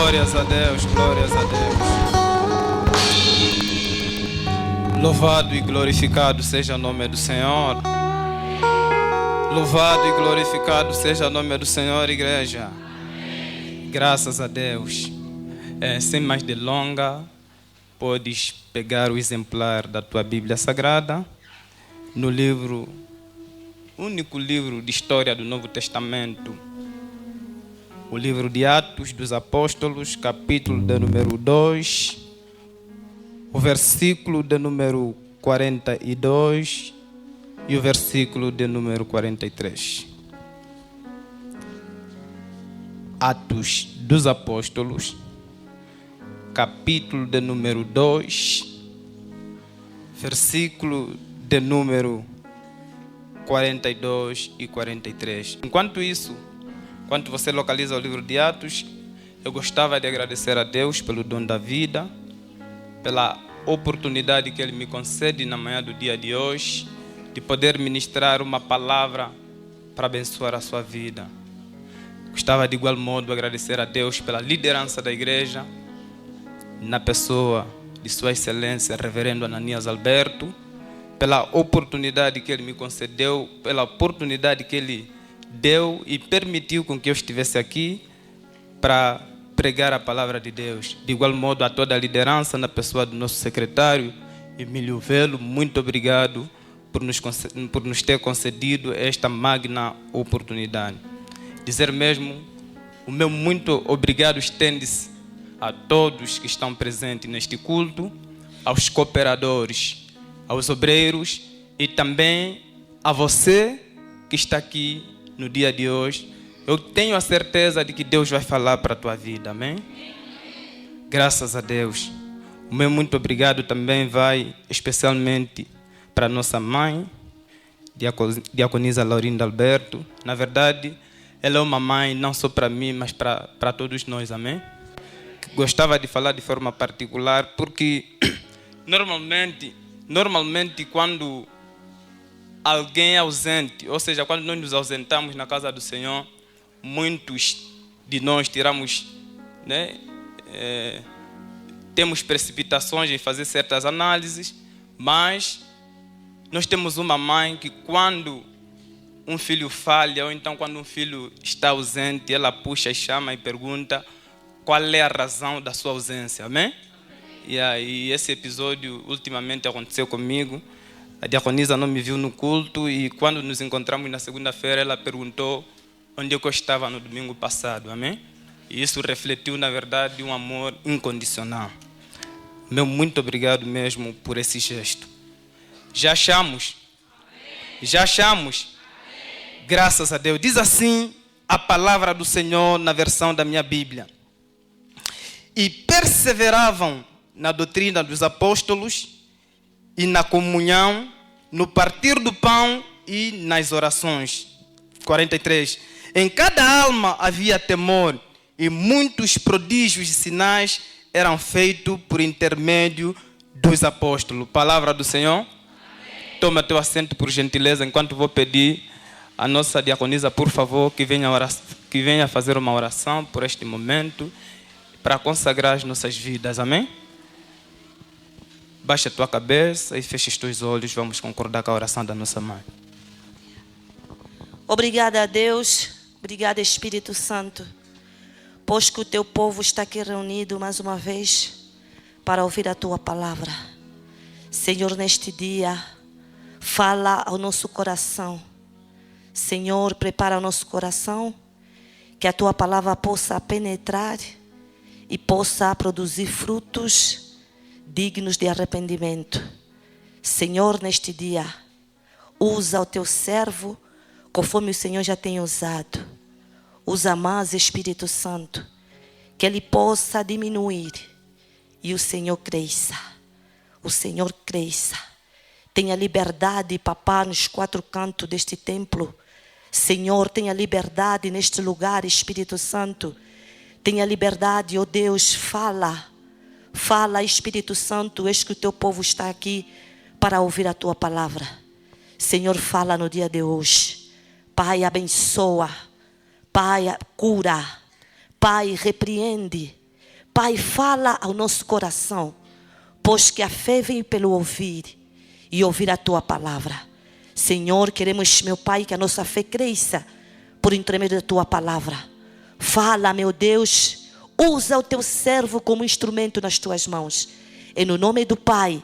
Glórias a Deus, glórias a Deus. Louvado e glorificado seja o nome do Senhor. Louvado e glorificado seja o nome do Senhor, igreja. Graças a Deus. Sem mais delonga, podes pegar o exemplar da tua Bíblia Sagrada no livro, único livro de história do Novo Testamento, o livro de Atos dos Apóstolos, capítulo de número 2, o versículo de número 42 e o versículo de número 43. Atos dos Apóstolos, capítulo de número 2, versículo de número 42 e 43. Enquanto você localiza o livro de Atos, eu gostava de agradecer a Deus pelo dom da vida, pela oportunidade que Ele me concede na manhã do dia de hoje, de poder ministrar uma palavra para abençoar a sua vida. Gostava de igual modo agradecer a Deus pela liderança da igreja, na pessoa de Sua Excelência, Reverendo Ananias Alberto, pela oportunidade que Ele me concedeu, pela oportunidade que Ele deu e permitiu com que eu estivesse aqui para pregar a palavra de Deus. De igual modo a toda a liderança, na pessoa do nosso secretário Emílio Velo, muito obrigado por nos ter concedido esta magna oportunidade. Dizer mesmo, o meu muito obrigado estende-se a todos que estão presentes neste culto, aos cooperadores, aos obreiros e também a você que está aqui no dia de hoje. Eu tenho a certeza de que Deus vai falar para a tua vida, amém? Graças a Deus. O meu muito obrigado também vai especialmente para a nossa mãe, Diaconisa Laurinda Alberto. Na verdade, ela é uma mãe não só para mim, mas para todos nós, amém? Gostava de falar de forma particular, porque normalmente quando alguém é ausente, ou seja, quando nós nos ausentamos na casa do Senhor, muitos de nós temos precipitações em fazer certas análises, mas nós temos uma mãe que quando um filho falha, ou então quando um filho está ausente, ela puxa e chama e pergunta qual é a razão da sua ausência, amém? E aí esse episódio ultimamente aconteceu comigo. A diaconisa não me viu no culto e quando nos encontramos na segunda-feira, ela perguntou onde eu estava no domingo passado, amém? E isso refletiu, na verdade, um amor incondicional. Meu muito obrigado mesmo por esse gesto. Já achamos? Já achamos? Graças a Deus. Diz assim a palavra do Senhor na versão da minha Bíblia. E perseveravam na doutrina dos apóstolos e na comunhão, no partir do pão e nas orações. 43. Em cada alma havia temor e muitos prodígios e sinais eram feitos por intermédio dos apóstolos. Palavra do Senhor. Amém. Toma teu assento por gentileza, enquanto vou pedir a nossa diaconisa, por favor, que venha fazer uma oração por este momento, para consagrar as nossas vidas, amém? Baixa a tua cabeça e fecha os teus olhos, vamos concordar com a oração da nossa mãe. Obrigada a Deus, obrigada Espírito Santo, pois que o teu povo está aqui reunido mais uma vez para ouvir a tua palavra. Senhor, neste dia, fala ao nosso coração. Senhor, prepara o nosso coração, que a tua palavra possa penetrar e possa produzir frutos dignos de arrependimento. Senhor, neste dia, usa o teu servo conforme o Senhor já tem usado. Usa mais, Espírito Santo, que ele possa diminuir e o Senhor cresça. O Senhor cresça. Tenha liberdade, papá, nos quatro cantos deste templo. Senhor, tenha liberdade neste lugar, Espírito Santo. Tenha liberdade, ó Deus, fala. Fala, Espírito Santo, eis que o teu povo está aqui para ouvir a tua palavra. Senhor, fala no dia de hoje. Pai, abençoa. Pai, cura. Pai, repreende. Pai, fala ao nosso coração, pois que a fé vem pelo ouvir e ouvir a Tua palavra. Senhor, queremos, meu Pai, que a nossa fé cresça por intermédio da Tua palavra. Fala, meu Deus, usa o Teu servo como instrumento nas Tuas mãos. É no nome do Pai,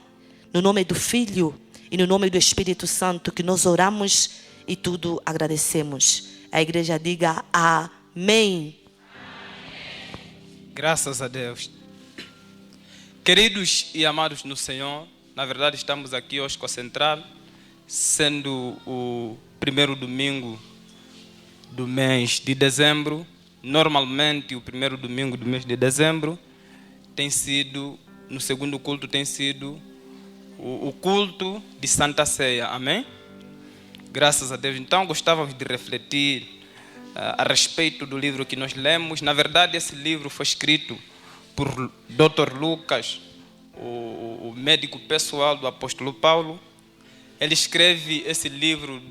no nome do Filho e no nome do Espírito Santo que nós oramos e tudo agradecemos. A igreja diga amém. Graças a Deus. Queridos e amados no Senhor, na verdade estamos aqui hoje concentrados, sendo o primeiro domingo do mês de dezembro. Normalmente o primeiro domingo do mês de dezembro tem sido, no segundo culto tem sido o culto de Santa Ceia, amém? Graças a Deus. Então gostávamos de refletir a respeito do livro que nós lemos. Na verdade, esse livro foi escrito por Dr. Lucas, o médico pessoal do apóstolo Paulo. Ele escreve esse livro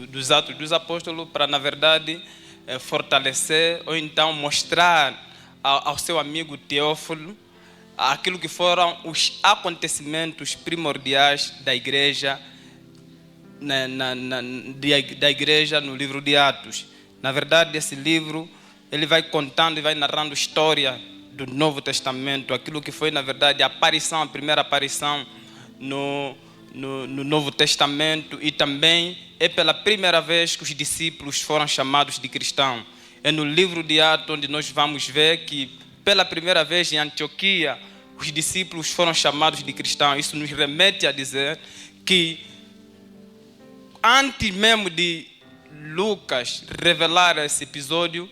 dos Atos dos Apóstolos para, na verdade, fortalecer ou então mostrar ao seu amigo Teófilo aquilo que foram os acontecimentos primordiais da igreja, da igreja no livro de Atos. Na verdade, esse livro ele vai contando e vai narrando história do Novo Testamento, aquilo que foi, na verdade, a primeira aparição no Novo Testamento, e também é pela primeira vez que os discípulos foram chamados de cristãos. É no livro de Atos onde nós vamos ver que pela primeira vez em Antioquia os discípulos foram chamados de cristãos. Isso nos remete a dizer que antes mesmo de Lucas revelar esse episódio,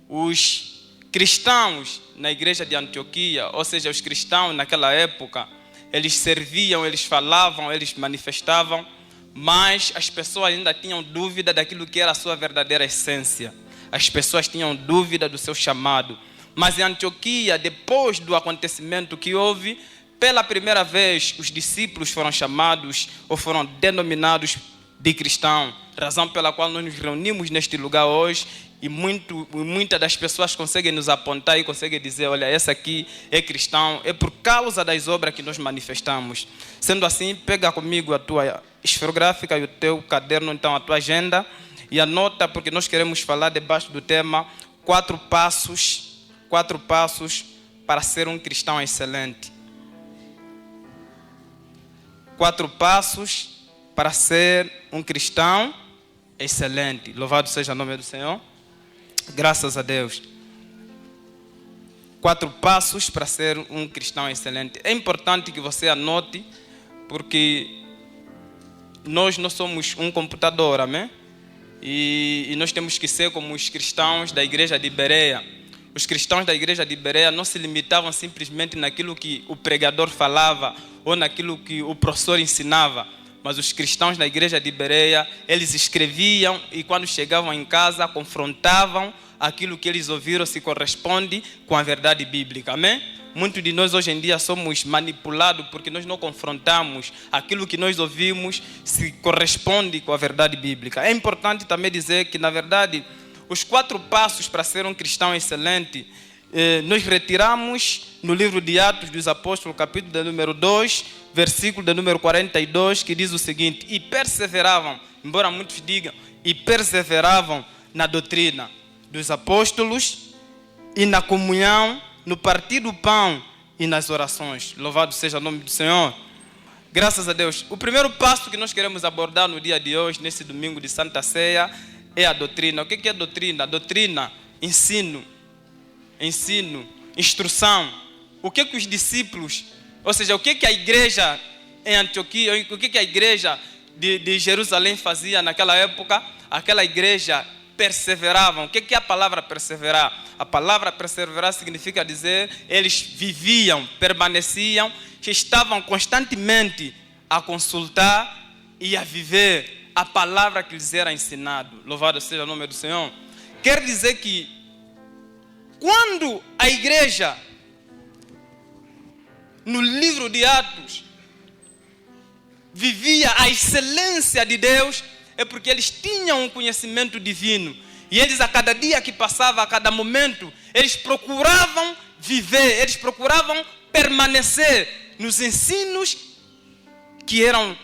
os cristãos na igreja de Antioquia, ou seja, os cristãos naquela época, eles serviam, eles falavam, eles manifestavam, mas as pessoas ainda tinham dúvida daquilo que era a sua verdadeira essência. As pessoas tinham dúvida do seu chamado. Mas em Antioquia, depois do acontecimento que houve, pela primeira vez os discípulos foram chamados ou foram denominados de cristão, razão pela qual nós nos reunimos neste lugar hoje, e muitas das pessoas conseguem nos apontar e conseguem dizer, olha, esse aqui é cristão, é por causa das obras que nós manifestamos. Sendo assim, pega comigo a tua esferográfica e o teu caderno, então a tua agenda, e anota, porque nós queremos falar debaixo do tema 4 passos para ser um cristão excelente. 4 passos para ser um cristão excelente. Louvado seja o nome do Senhor. Graças a Deus. 4 passos para ser um cristão excelente. É importante que você anote, porque nós não somos um computador, amém? E nós temos que ser como os cristãos da igreja de Bereia. Os cristãos da igreja de Bereia não se limitavam simplesmente naquilo que o pregador falava ou naquilo que o professor ensinava. Mas os cristãos da igreja de Bereia, eles escreviam e quando chegavam em casa, confrontavam aquilo que eles ouviram se corresponde com a verdade bíblica, amém? Muitos de nós hoje em dia somos manipulados porque nós não confrontamos aquilo que nós ouvimos se corresponde com a verdade bíblica. É importante também dizer que, na verdade, os 4 passos para ser um cristão excelente, nós retiramos no livro de Atos dos Apóstolos, capítulo de número 2, versículo de número 42, que diz o seguinte: e perseveravam, embora muitos digam, e perseveravam na doutrina dos apóstolos e na comunhão, no partir do pão e nas orações. Louvado seja o nome do Senhor. Graças a Deus. O primeiro passo que nós queremos abordar no dia de hoje, nesse domingo de Santa Ceia, é a doutrina. O que é doutrina? Doutrina, ensino, instrução. O que os discípulos, ou seja, o que a igreja em Antioquia, o que a igreja de Jerusalém fazia naquela época? Aquela igreja perseveravam. O que é a palavra perseverar? A palavra perseverar significa dizer, eles viviam, permaneciam, estavam constantemente a consultar e a viver a palavra que lhes era ensinado. Louvado seja o nome do Senhor. Quer dizer que quando a igreja, no livro de Atos, vivia a excelência de Deus, é porque eles tinham um conhecimento divino. E eles, a cada dia que passava, a cada momento, Eles procuravam viver, eles procuravam permanecer nos ensinos que eram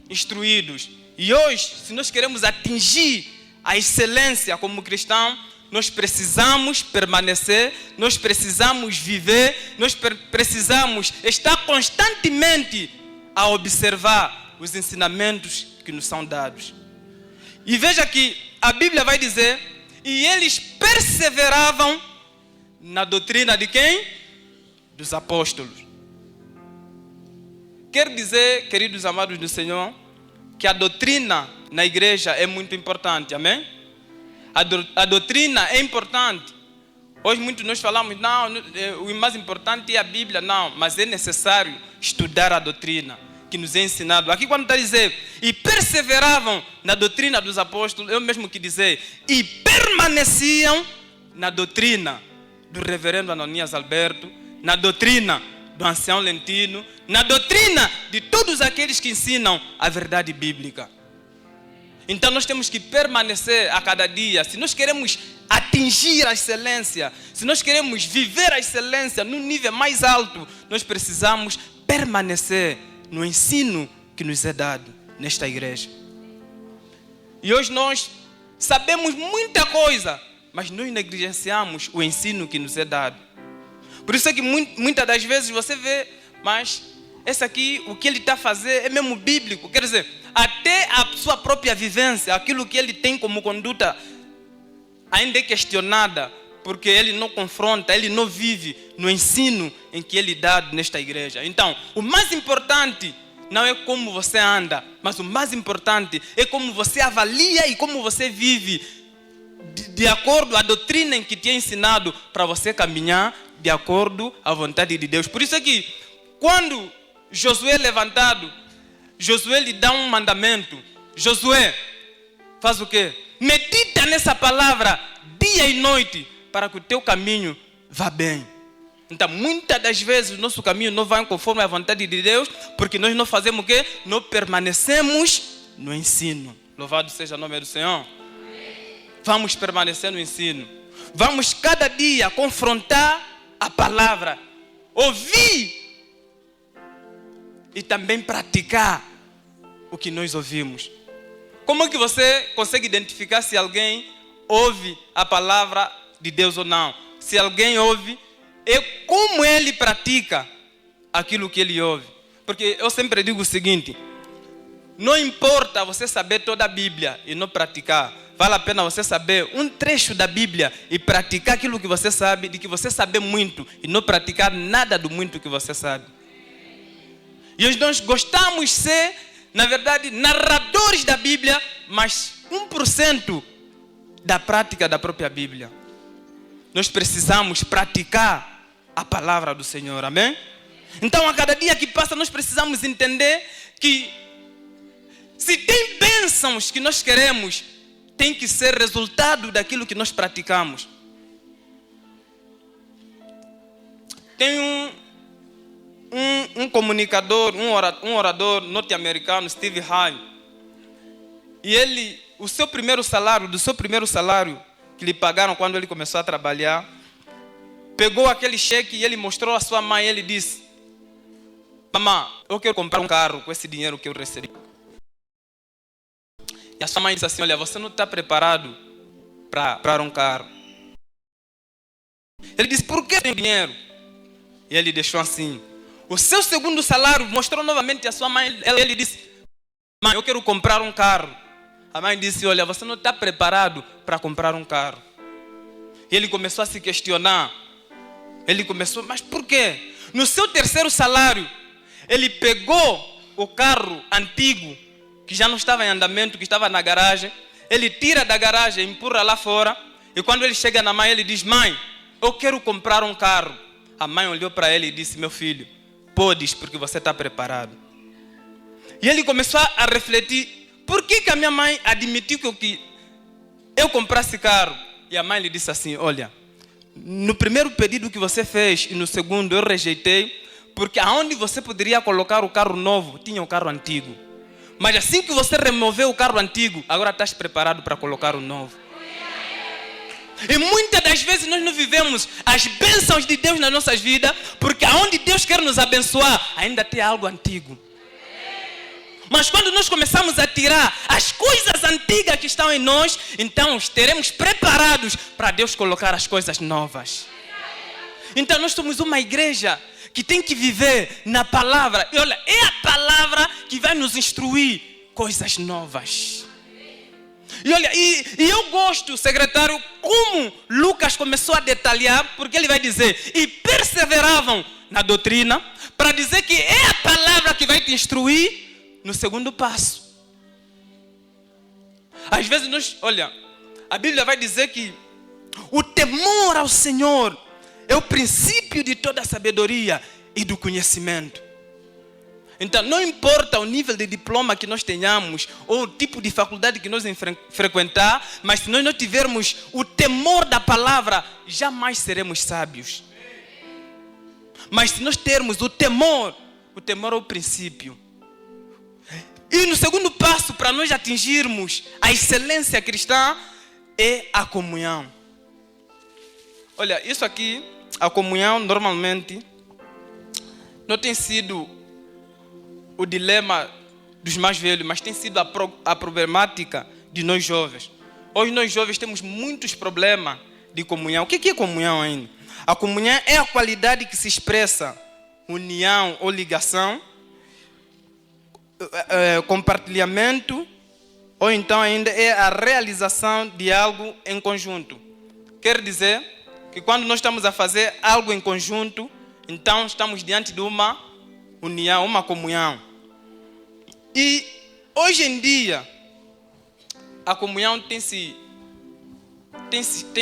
instruídos. E hoje, se nós queremos atingir a excelência como cristão, nós precisamos permanecer, nós precisamos viver, nós precisamos estar constantemente a observar os ensinamentos que nos são dados. E veja que a Bíblia vai dizer, e eles perseveravam na doutrina de quem? Dos apóstolos. Quer dizer, queridos amados do Senhor, que a doutrina na igreja é muito importante, amém? A doutrina é importante. Hoje muitos nós falamos, não, o mais importante é a Bíblia, não, mas é necessário estudar a doutrina que nos é ensinado. Aqui quando está a dizer, e perseveravam na doutrina dos apóstolos, eu mesmo que dizer, e permaneciam na doutrina do reverendo Ananias Alberto, na doutrina do ancião Lentino, na doutrina de todos aqueles que ensinam a verdade bíblica. Então nós temos que permanecer a cada dia. Se nós queremos atingir a excelência, se nós queremos viver a excelência no nível mais alto, nós precisamos permanecer no ensino que nos é dado nesta igreja. E hoje nós sabemos muita coisa, mas nós negligenciamos o ensino que nos é dado. Por isso é que muitas das vezes você vê, mas esse aqui, o que ele está a fazer é mesmo bíblico. Quer dizer, até a sua própria vivência, aquilo que ele tem como conduta, ainda é questionada, porque ele não confronta, ele não vive no ensino em que ele dá nesta igreja. Então, o mais importante não é como você anda, mas o mais importante é como você avalia e como você vive de acordo à doutrina em que te é ensinado, para você caminhar de acordo à vontade de Deus. Por isso é que quando Josué é levantado, Josué lhe dá um mandamento. Josué, faz o quê? Medita nessa palavra dia e noite, para que o teu caminho vá bem. Então, muitas das vezes o nosso caminho não vai conforme a vontade de Deus, porque nós não fazemos o quê? Não permanecemos no ensino. Louvado seja o nome do Senhor. Vamos permanecer no ensino. Vamos cada dia confrontar a palavra, ouvir e também praticar o que nós ouvimos. Como é que você consegue identificar se alguém ouve a palavra de Deus ou não? Se alguém ouve, é como ele pratica aquilo que ele ouve. Porque eu sempre digo o seguinte: não importa você saber toda a Bíblia e não praticar. Vale a pena você saber um trecho da Bíblia e praticar aquilo que você sabe, de que você sabe muito e não praticar nada do muito que você sabe. E nós gostamos de ser, na verdade, narradores da Bíblia, mas 1% da prática da própria Bíblia. Nós precisamos praticar a palavra do Senhor, amém? Então, a cada dia que passa, nós precisamos entender que se tem bênçãos que nós queremos, tem que ser resultado daquilo que nós praticamos. Tem um comunicador, um orador norte-americano, Steve Hine. E do seu primeiro salário que lhe pagaram quando ele começou a trabalhar, pegou aquele cheque e ele mostrou à sua mãe. Ele disse: mamãe, eu quero comprar um carro com esse dinheiro que eu recebi. E a sua mãe disse assim: olha, você não está preparado para comprar um carro. Ele disse: por que tem dinheiro? E ele deixou assim. O seu segundo salário mostrou novamente a sua mãe. Ele disse: mãe, eu quero comprar um carro. A mãe disse: olha, você não está preparado para comprar um carro. E ele começou a se questionar. Mas por quê? No seu terceiro salário, ele pegou o carro antigo, que já não estava em andamento, que estava na garagem. Ele tira da garagem, empurra lá fora. E quando ele chega na mãe, ele diz: mãe, eu quero comprar um carro. A mãe olhou para ele e disse: meu filho, podes, porque você está preparado. E ele começou a refletir: por que a minha mãe admitiu que eu comprasse carro? E a mãe lhe disse assim: olha, no primeiro pedido que você fez e no segundo eu rejeitei, porque aonde você poderia colocar o carro novo, tinha o carro antigo. Mas assim que você removeu o carro antigo, agora estás preparado para colocar o novo. E muitas das vezes nós não vivemos as bênçãos de Deus nas nossas vidas, porque aonde Deus quer nos abençoar, ainda tem algo antigo. Mas quando nós começamos a tirar as coisas antigas que estão em nós, então estaremos preparados para Deus colocar as coisas novas. Então nós somos uma igreja que tem que viver na palavra. E olha, é a palavra que vai nos instruir coisas novas. E olha, e eu gosto, secretário, como Lucas começou a detalhar, porque ele vai dizer, e perseveravam na doutrina, para dizer que é a palavra que vai te instruir no segundo passo. Às vezes olha, a Bíblia vai dizer que o temor ao Senhor é o princípio de toda a sabedoria e do conhecimento. Então, não importa o nível de diploma que nós tenhamos, ou o tipo de faculdade que nós frequentar, mas se nós não tivermos o temor da palavra, jamais seremos sábios. Mas se nós termos o temor é o princípio. E no segundo passo, para nós atingirmos a excelência cristã, é a comunhão. Olha, isso aqui, a comunhão normalmente não tem sido o dilema dos mais velhos, mas tem sido a problemática de nós jovens. Hoje nós jovens temos muitos problemas de comunhão. O que é comunhão ainda? A comunhão é a qualidade que se expressa união ou ligação, compartilhamento, ou então ainda é a realização de algo em conjunto. Quer dizer que quando nós estamos a fazer algo em conjunto, então estamos diante de uma união, uma comunhão. E hoje em dia, a comunhão tem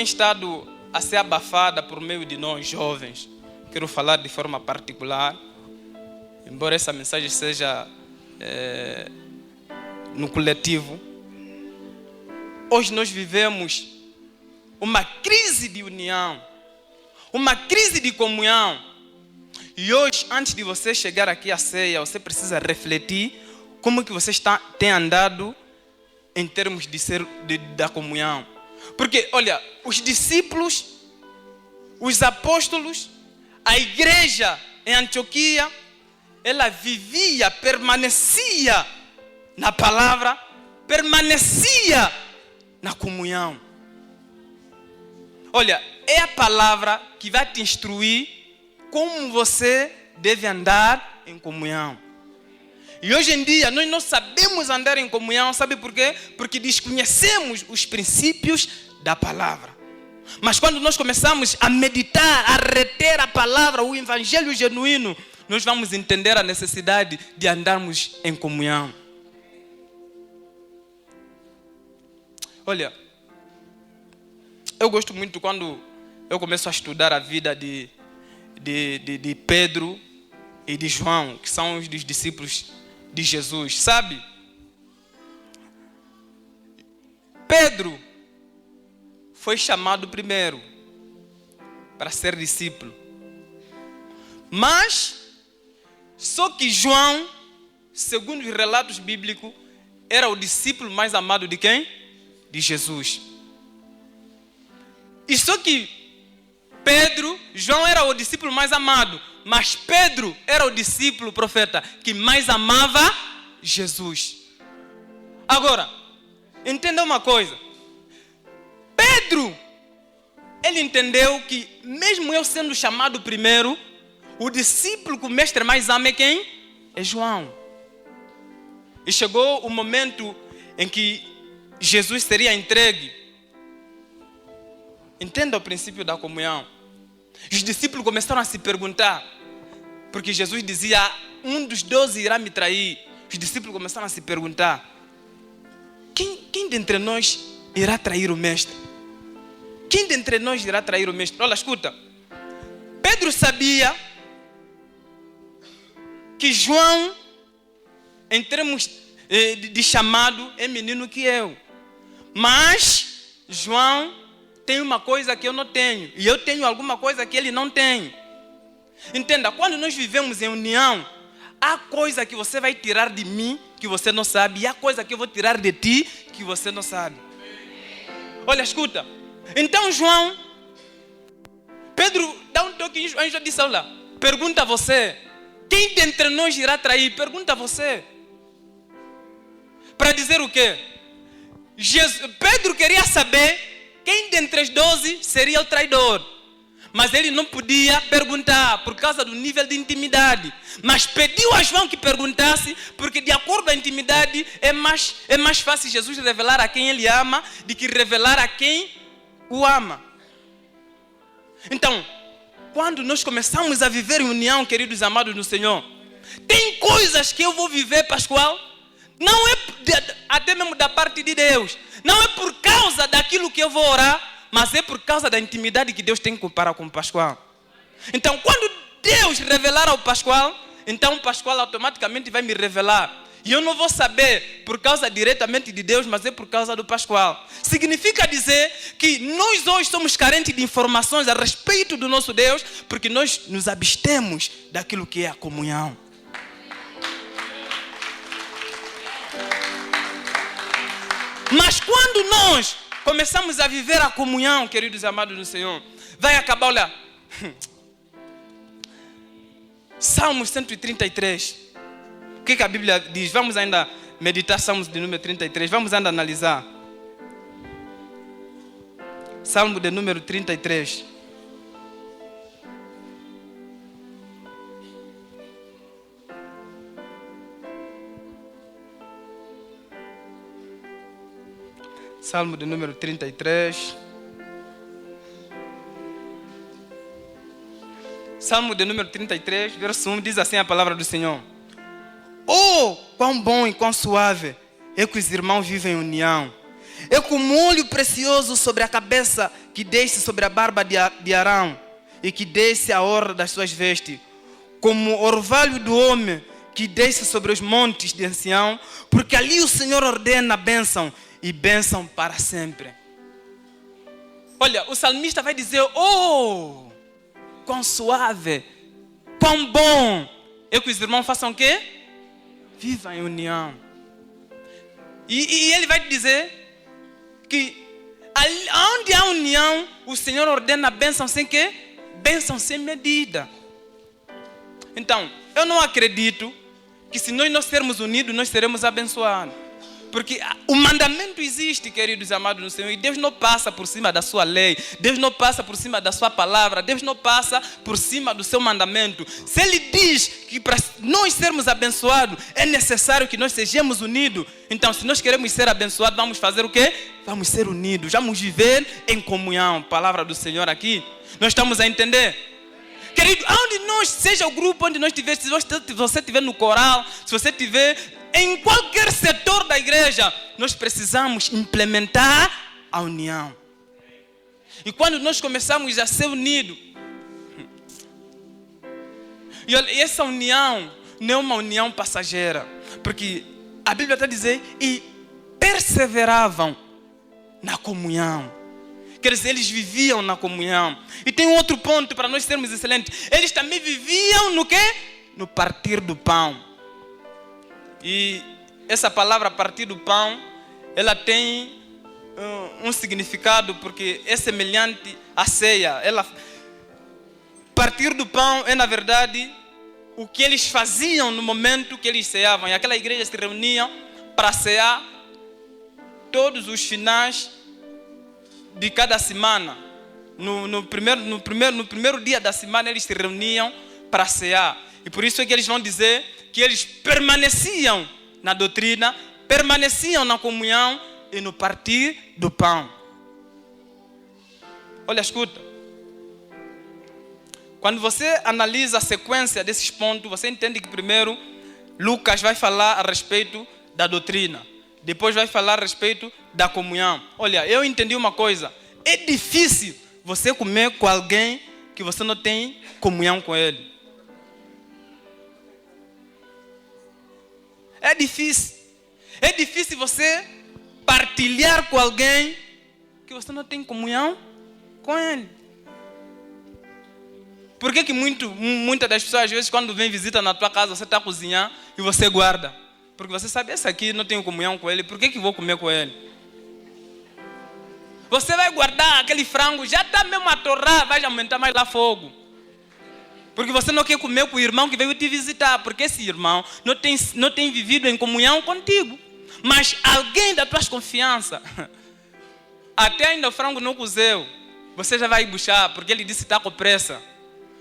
estado a ser abafada por meio de nós jovens. Quero falar de forma particular, embora essa mensagem seja no coletivo. Hoje nós vivemos uma crise de união, uma crise de comunhão. E hoje, antes de você chegar aqui à ceia, você precisa refletir como que você tem andado em termos da comunhão. Porque, olha, os discípulos, os apóstolos, a igreja em Antioquia, ela vivia, permanecia na palavra, permanecia na comunhão. Olha, é a palavra que vai te instruir como você deve andar em comunhão. E hoje em dia nós não sabemos andar em comunhão, sabe por quê? Porque desconhecemos os princípios da palavra. Mas quando nós começamos a meditar, a reter a palavra, o evangelho genuíno, nós vamos entender a necessidade de andarmos em comunhão. Olha, eu gosto muito quando eu começo a estudar a vida de Pedro e de João, que são os discípulos de Jesus, sabe? Pedro foi chamado primeiro para ser discípulo. Mas, só que João, segundo os relatos bíblicos, era o discípulo mais amado de quem? De Jesus. E só que João era o discípulo mais amado, mas Pedro era o discípulo profeta que mais amava Jesus. Agora, entenda uma coisa. Pedro, ele entendeu que mesmo eu sendo chamado primeiro, o discípulo que o mestre mais ama é quem? É João. E chegou o momento em que Jesus seria entregue. Entenda o princípio da comunhão. Os discípulos começaram a se perguntar, porque Jesus dizia, um dos 12 irá me trair. Os discípulos começaram a se perguntar, quem dentre nós irá trair o mestre? Quem dentre nós irá trair o mestre? Olha, escuta. Pedro sabia que João, em termos de chamado, é menino que eu. Mas João tem uma coisa que eu não tenho, e eu tenho alguma coisa que ele não tem. Entenda, quando nós vivemos em união, há coisa que você vai tirar de mim que você não sabe, e há coisa que eu vou tirar de ti que você não sabe. Olha, escuta. Então João, Pedro dá um toque, o anjo disse, olha, pergunta a você, quem dentre nós irá trair? Pergunta a você. Para dizer o quê? Pedro queria saber quem dentre os 12 seria o traidor. Mas ele não podia perguntar por causa do nível de intimidade. Mas pediu a João que perguntasse, porque de acordo com a intimidade é mais fácil Jesus revelar a quem ele ama do que revelar a quem o ama. Então, quando nós começamos a viver em união, queridos amados no Senhor, tem coisas que eu vou viver, Pascoal, não é até mesmo da parte de Deus, não é por causa daquilo que eu vou orar, mas é por causa da intimidade que Deus tem para com o Pascoal. Então, quando Deus revelar ao Pascoal, então o Pascoal automaticamente vai me revelar. E eu não vou saber por causa diretamente de Deus, mas é por causa do Pascoal. Significa dizer que nós hoje somos carentes de informações a respeito do nosso Deus, porque nós nos abstemos daquilo que é a comunhão. Mas quando nós começamos a viver a comunhão, queridos amados do Senhor, vai acabar, olha, Salmos 133. O que a Bíblia diz? Vamos ainda meditar Salmos de número 33. Vamos ainda analisar. Salmo de número 33. Salmo de número 33. Salmo de número 33, verso 1, diz assim a palavra do Senhor. Oh, quão bom e quão suave é que os irmãos vivem em união. É como óleo precioso sobre a cabeça que desce sobre a barba de Arão e que desce a orla das suas vestes. Como orvalho do homem que desce sobre os montes de Sião, porque ali o Senhor ordena a bênção e bênção para sempre. Olha, o salmista vai dizer, oh, quão suave, quão bom é que os irmãos façam o quê? Vivam em união. E ele vai dizer que onde há união, o Senhor ordena a bênção sem quê? Bênção sem medida. Então, eu não acredito que se nós não sermos unidos, nós seremos abençoados. Porque o mandamento existe, queridos amados no Senhor, e Deus não passa por cima da sua lei, Deus não passa por cima da sua palavra, Deus não passa por cima do seu mandamento. Se Ele diz que para nós sermos abençoados é necessário que nós sejamos unidos, então se nós queremos ser abençoados, vamos fazer o quê? Vamos ser unidos, vamos viver em comunhão. Palavra do Senhor aqui, nós estamos a entender? Querido, onde nós, seja o grupo onde nós estiver, se você estiver no coral, se você estiver em qualquer setor da igreja, nós precisamos implementar a união. E quando nós começamos a ser unidos, e olha, essa união não é uma união passageira, porque a Bíblia está dizendo, e perseveravam na comunhão. Quer dizer, eles viviam na comunhão. E tem um outro ponto para nós sermos excelentes. Eles também viviam no quê? No partir do pão. E essa palavra partir do pão, ela tem um significado, porque é semelhante à ceia. Partir do pão é, na verdade, o que eles faziam no momento que eles ceavam. E aquela igreja se reunia para cear todos os finais de cada semana. No primeiro dia da semana eles se reuniam para cear. E por isso é que eles vão dizer que eles permaneciam na doutrina, permaneciam na comunhão e no partir do pão. Olha, escuta. Quando você analisa a sequência desses pontos, você entende que primeiro Lucas vai falar a respeito da doutrina. Depois vai falar a respeito da comunhão. Olha, eu entendi uma coisa. É difícil você comer com alguém que você não tem comunhão com ele. É difícil. É difícil você partilhar com alguém que você não tem comunhão com ele. Por que muitas das pessoas, às vezes, quando vem visita na tua casa, você está a cozinhar e você guarda? Porque você sabe, esse aqui não tenho comunhão com ele, por que vou comer com ele? Você vai guardar aquele frango, já está mesmo a torrar, vai aumentar mais lá fogo. Porque você não quer comer com o irmão que veio te visitar, porque esse irmão não tem vivido em comunhão contigo. Mas alguém da tua confiança, até ainda o frango não cozeu, você já vai buscar, porque ele disse que está com pressa.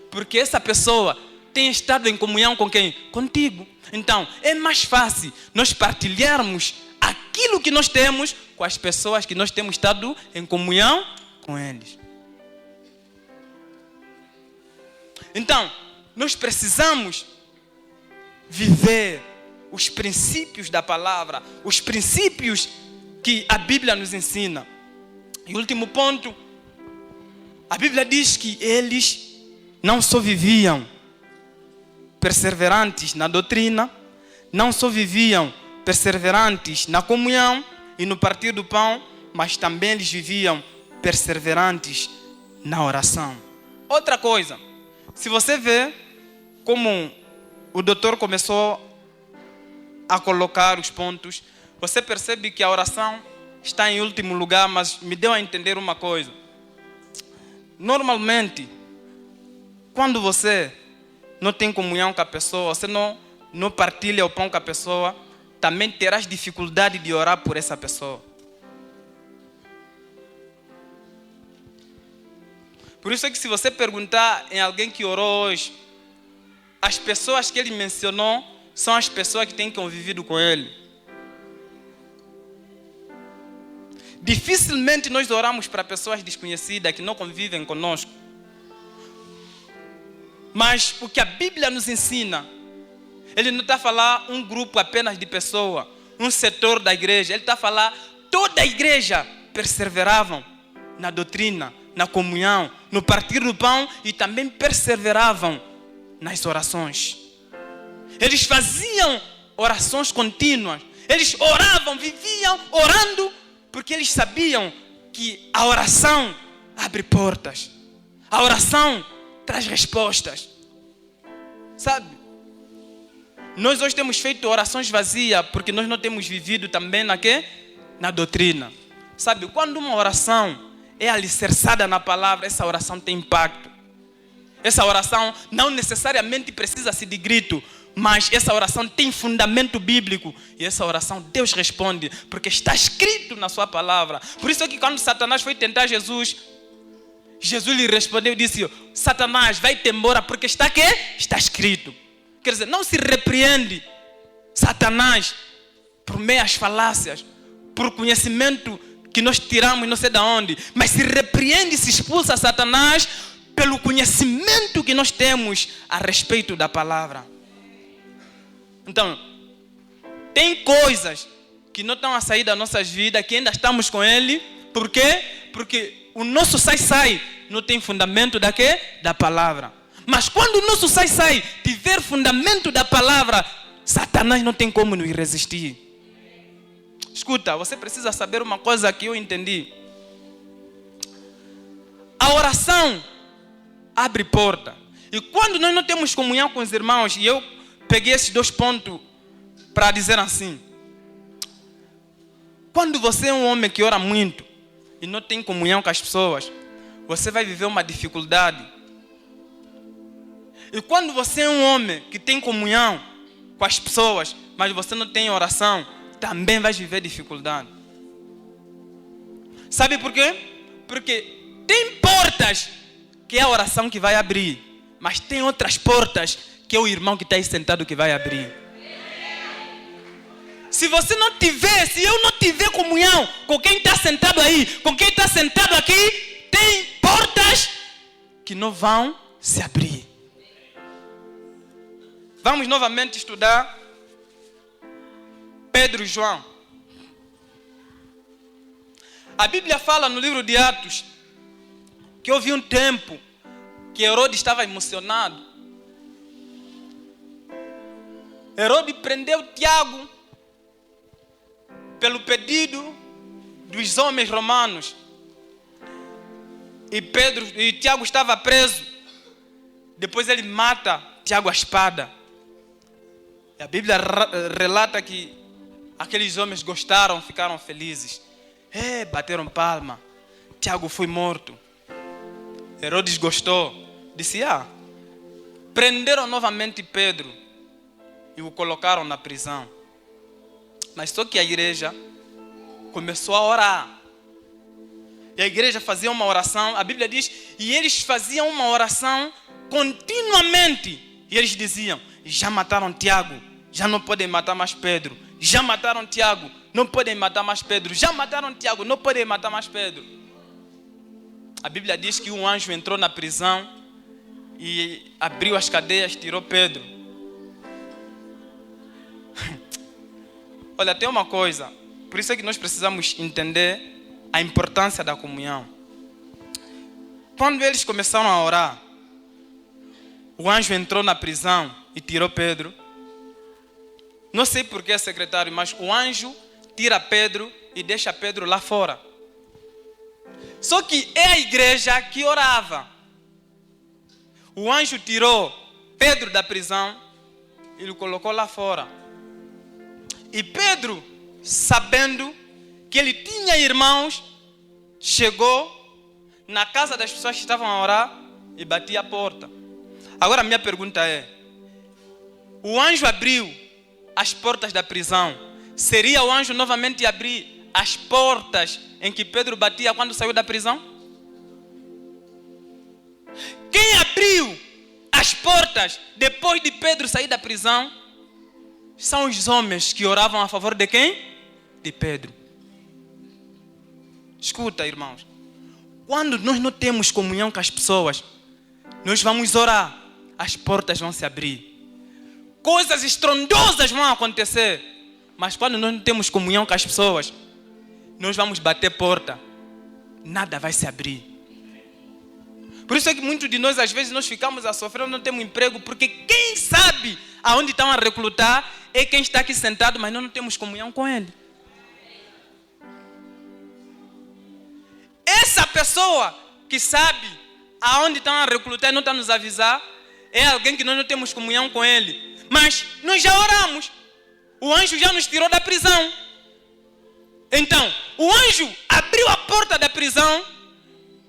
Porque essa pessoa tem estado em comunhão com quem? Contigo. Então, é mais fácil nós partilharmos aquilo que nós temos com as pessoas que nós temos estado em comunhão com eles. Então, nós precisamos viver os princípios da palavra, os princípios que a Bíblia nos ensina. E o último ponto, a Bíblia diz que eles não só viviam perseverantes na doutrina, não só viviam perseverantes na comunhão e no partir do pão, mas também eles viviam perseverantes na oração. Outra coisa, se você vê como o doutor começou a colocar os pontos, você percebe que a oração está em último lugar, mas me deu a entender uma coisa. Normalmente, quando você não tem comunhão com a pessoa, você não partilha o pão com a pessoa, também terás dificuldade de orar por essa pessoa. Por isso é que se você perguntar em alguém que orou hoje, as pessoas que ele mencionou são as pessoas que têm convivido com ele. Dificilmente nós oramos para pessoas desconhecidas que não convivem conosco. Mas o que a Bíblia nos ensina, ele não está a falar um grupo apenas de pessoas, um setor da igreja. Ele está a falar toda a igreja perseveravam na doutrina, na comunhão, no partir do pão e também perseveravam nas orações. Eles faziam orações contínuas. Eles oravam, viviam orando, porque eles sabiam que a oração abre portas. A oração traz respostas. Sabe? Nós hoje temos feito orações vazias porque nós não temos vivido também na doutrina. Sabe? Quando uma oração é alicerçada na palavra, essa oração tem impacto. Essa oração não necessariamente precisa-se de grito, mas essa oração tem fundamento bíblico. E essa oração Deus responde, porque está escrito na sua palavra. Por isso é que quando Satanás foi tentar Jesus, Jesus lhe respondeu e disse: Satanás, vai-te embora, porque está escrito. Quer dizer, não se repreende Satanás por meias falácias, por conhecimento que nós tiramos não sei de onde, mas se repreende, se expulsa Satanás pelo conhecimento que nós temos a respeito da palavra. Então, tem coisas que não estão a sair das nossas vidas, que ainda estamos com ele. Por quê? Porque o nosso sai não tem fundamento da palavra. Mas quando o nosso sai tiver fundamento da palavra, Satanás não tem como nos resistir. Escuta, você precisa saber uma coisa que eu entendi. A oração abre porta. E quando nós não temos comunhão com os irmãos, e eu peguei esses 2 pontos para dizer assim: quando você é um homem que ora muito e não tem comunhão com as pessoas, você vai viver uma dificuldade. E quando você é um homem que tem comunhão com as pessoas, mas você não tem oração, também vai viver dificuldade. Sabe por quê? Porque tem portas que é a oração que vai abrir, mas tem outras portas que é o irmão que está aí sentado que vai abrir. Se você não tiver, se eu não tiver comunhão com quem está sentado aí, com quem está sentado aqui, tem portas que não vão se abrir. Vamos novamente estudar Pedro e João. A Bíblia fala no livro de Atos que houve um tempo que Herodes estava emocionado. Herodes prendeu Tiago pelo pedido dos homens romanos. E Tiago estava preso. Depois ele mata Tiago à espada. E a Bíblia relata que aqueles homens gostaram, ficaram felizes. Bateram palma. Tiago foi morto. Herodes gostou. Disse, prenderam novamente Pedro e o colocaram na prisão. Mas só que a igreja começou a orar. E a igreja fazia uma oração, a Bíblia diz, e eles faziam uma oração continuamente. E eles diziam, já mataram Tiago, já não podem matar mais Pedro. Já mataram Tiago, não podem matar mais Pedro. Já mataram Tiago, não podem matar mais Pedro. A Bíblia diz que um anjo entrou na prisão e abriu as cadeias, tirou Pedro. Olha, tem uma coisa, por isso é que nós precisamos entender a importância da comunhão. Quando eles começaram a orar, o anjo entrou na prisão e tirou Pedro. Não sei porquê, secretário, mas o anjo tira Pedro e deixa Pedro lá fora. Só que é a igreja que orava. O anjo tirou Pedro da prisão e o colocou lá fora. E Pedro, sabendo que ele tinha irmãos, chegou na casa das pessoas que estavam a orar e batia a porta. Agora a minha pergunta é, o anjo abriu as portas da prisão, seria o anjo novamente abrir as portas em que Pedro batia quando saiu da prisão? Quem abriu as portas depois de Pedro sair da prisão são os homens que oravam a favor de quem? De Pedro. Escuta, irmãos, quando nós não temos comunhão com as pessoas, nós vamos orar, as portas vão se abrir. Coisas estrondosas vão acontecer. Mas quando nós não temos comunhão com as pessoas, nós vamos bater porta, nada vai se abrir. Por isso é que muitos de nós, às vezes, nós ficamos a sofrer, não temos emprego, porque quem sabe aonde estão a recrutar é quem está aqui sentado, mas nós não temos comunhão com ele. Essa pessoa que sabe aonde estão a recrutar e não está a nos avisar, é alguém que nós não temos comunhão com ele. Mas nós já oramos. O anjo já nos tirou da prisão. Então, o anjo abriu a porta da prisão,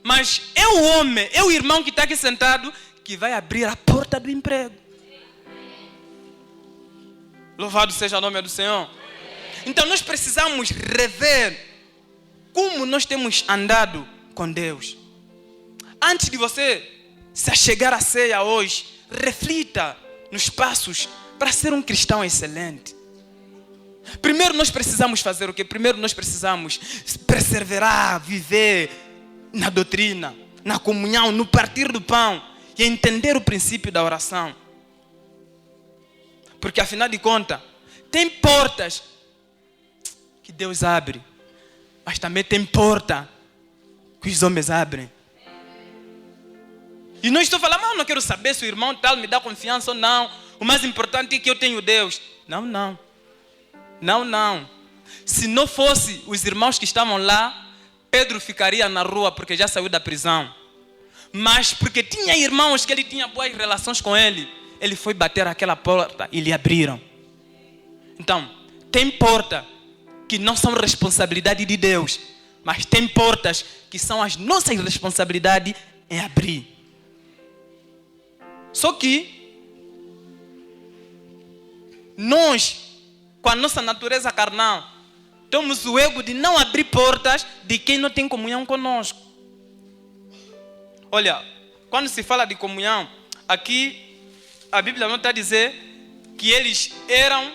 mas é o homem, é o irmão que está aqui sentado, que vai abrir a porta do emprego. Louvado seja o nome do Senhor. Então nós precisamos rever como nós temos andado com Deus. Antes de você se achegar à ceia hoje, reflita nos passos para ser um cristão excelente. Primeiro nós precisamos fazer o quê? Primeiro nós precisamos perseverar, viver na doutrina, na comunhão, no partir do pão e entender o princípio da oração. Porque afinal de contas, tem portas que Deus abre, mas também tem porta que os homens abrem. E não estou falando, não quero saber se o irmão tal me dá confiança ou não. O mais importante é que eu tenho Deus. Não. Se não fosse os irmãos que estavam lá, Pedro ficaria na rua porque já saiu da prisão. Mas porque tinha irmãos que ele tinha boas relações com ele, ele foi bater aquela porta e lhe abriram. Então, tem porta que não são responsabilidade de Deus, mas tem portas que são as nossas responsabilidades em abrir. Só que nós, com a nossa natureza carnal, temos o ego de não abrir portas de quem não tem comunhão conosco. Olha, quando se fala de comunhão, aqui a Bíblia não está a dizer que eles eram,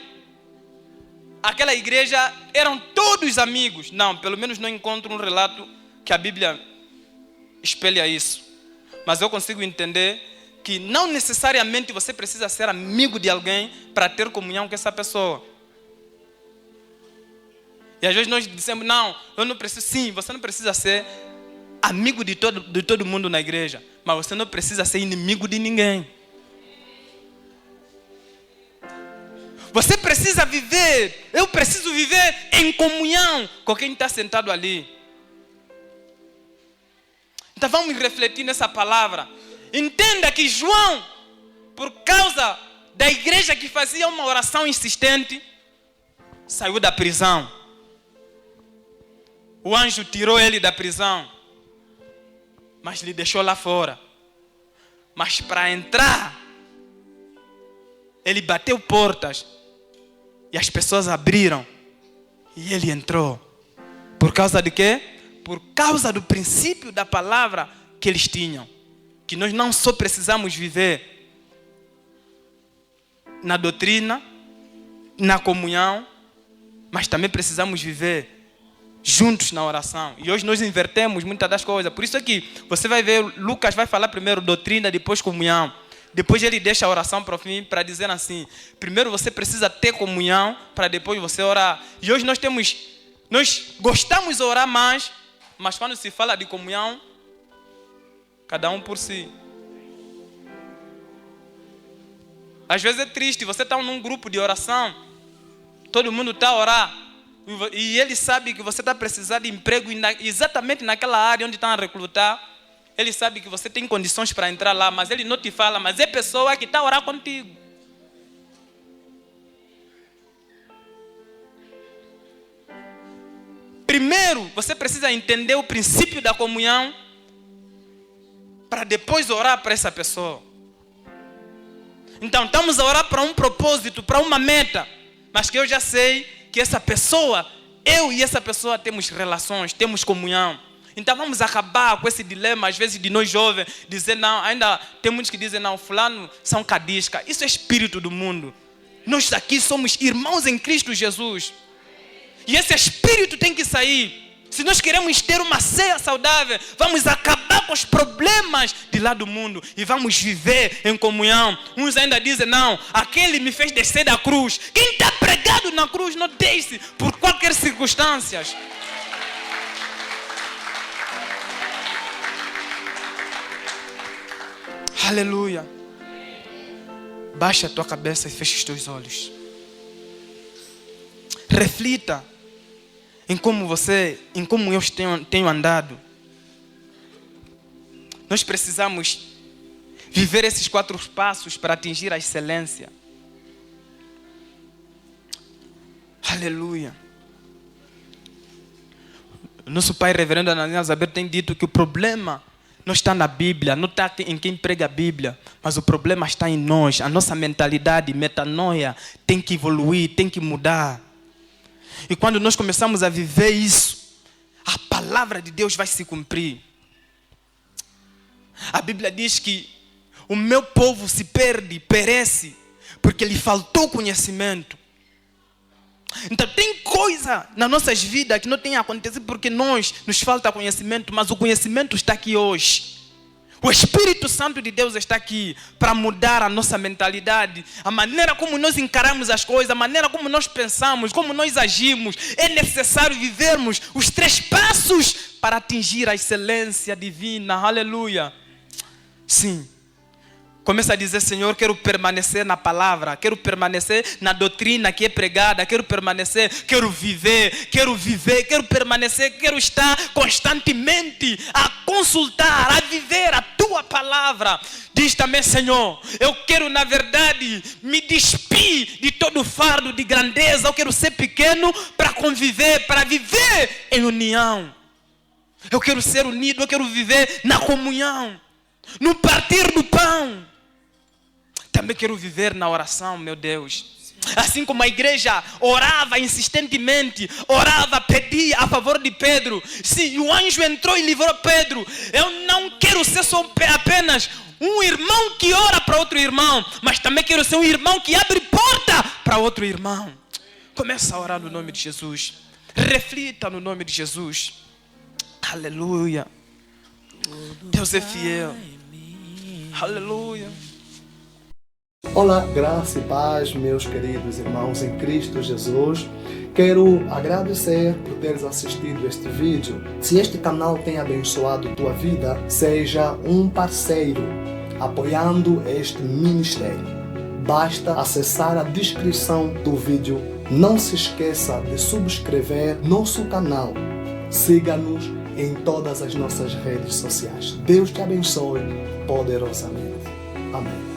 aquela igreja eram todos amigos. Não, pelo menos não encontro um relato que a Bíblia espelha isso. Mas eu consigo entender que não necessariamente você precisa ser amigo de alguém para ter comunhão com essa pessoa. E às vezes nós dizemos, não, eu não preciso. Sim, você não precisa ser amigo de todo mundo na igreja, mas você não precisa ser inimigo de ninguém. Você precisa viver, eu preciso viver em comunhão com quem está sentado ali. Então vamos refletir nessa palavra. Entenda que João, por causa da igreja que fazia uma oração insistente, saiu da prisão. O anjo tirou ele da prisão. mas lhe deixou lá fora. Mas para entrar, ele bateu portas e as pessoas abriram e ele entrou. Por causa de quê? Por causa do princípio da palavra que eles tinham. Que nós não só precisamos viver na doutrina, na comunhão, mas também precisamos viver juntos na oração. E hoje nós invertemos muitas das coisas. Por isso aqui, você vai ver, Lucas vai falar primeiro doutrina, depois comunhão. Depois ele deixa a oração para o fim, para dizer assim, primeiro você precisa ter comunhão, para depois você orar. E hoje nós gostamos de orar mais, mas quando se fala de comunhão, cada um por si. Às vezes é triste, você está num grupo de oração, todo mundo está a orar, e ele sabe que você está precisando de emprego exatamente naquela área onde estão a recrutar. Ele sabe que você tem condições para entrar lá, mas ele não te fala, mas é pessoa que está a orar contigo. Primeiro, você precisa entender o princípio da comunhão para depois orar para essa pessoa. Então, estamos a orar para um propósito, para uma meta, mas que eu já sei que essa pessoa, eu e essa pessoa temos relações, temos comunhão. Então vamos acabar com esse dilema, às vezes, de nós jovens, dizer não, ainda tem muitos que dizem não, fulano são cadisca. Isso é espírito do mundo. Nós aqui somos irmãos em Cristo Jesus. E esse espírito tem que sair. Se nós queremos ter uma ceia saudável, vamos acabar com os problemas de lá do mundo e vamos viver em comunhão. Uns ainda dizem, não, aquele me fez descer da cruz. Quem está pregado na cruz não desce por qualquer circunstância. Aleluia. Baixa a tua cabeça e fecha os teus olhos. Reflita em como eu tenho andado. Nós precisamos viver esses 4 passos para atingir a excelência. Aleluia. Nosso pai reverendo Ananias Aberto tem dito que o problema não está na Bíblia, não está em quem prega a Bíblia, mas o problema está em nós. A nossa mentalidade, metanoia, tem que evoluir, tem que mudar. E quando nós começamos a viver isso, a palavra de Deus vai se cumprir. A Bíblia diz que o meu povo se perde, perece, porque lhe faltou conhecimento. Então tem coisa nas nossas vidas que não tem acontecido porque nos falta conhecimento, mas o conhecimento está aqui hoje. O Espírito Santo de Deus está aqui para mudar a nossa mentalidade, a maneira como nós encaramos as coisas, a maneira como nós pensamos, como nós agimos. É necessário vivermos os 3 passos para atingir a excelência divina. Aleluia. Sim. Começa a dizer, Senhor, quero permanecer na palavra, quero permanecer na doutrina que é pregada, quero permanecer, quero viver, quero permanecer, quero estar constantemente a consultar, a viver a tua palavra. Diz também, Senhor, eu quero na verdade me despir de todo fardo de grandeza, eu quero ser pequeno para conviver, para viver em união. Eu quero ser unido, eu quero viver na comunhão, no partir do pão. Também quero viver na oração, meu Deus. Assim como a igreja orava insistentemente, orava, pedia a favor de Pedro. Sim, o anjo entrou e livrou Pedro. Eu não quero ser só apenas um irmão que ora para outro irmão, mas também quero ser um irmão que abre porta para outro irmão. Começa a orar no nome de Jesus. Reflita no nome de Jesus. Aleluia. Deus é fiel. Aleluia. Olá, graça e paz, meus queridos irmãos em Cristo Jesus. Quero agradecer por teres assistido este vídeo. Se este canal tem abençoado tua vida, seja um parceiro apoiando este ministério. Basta acessar a descrição do vídeo. Não se esqueça de subscrever nosso canal. Siga-nos em todas as nossas redes sociais. Deus te abençoe poderosamente. Amém.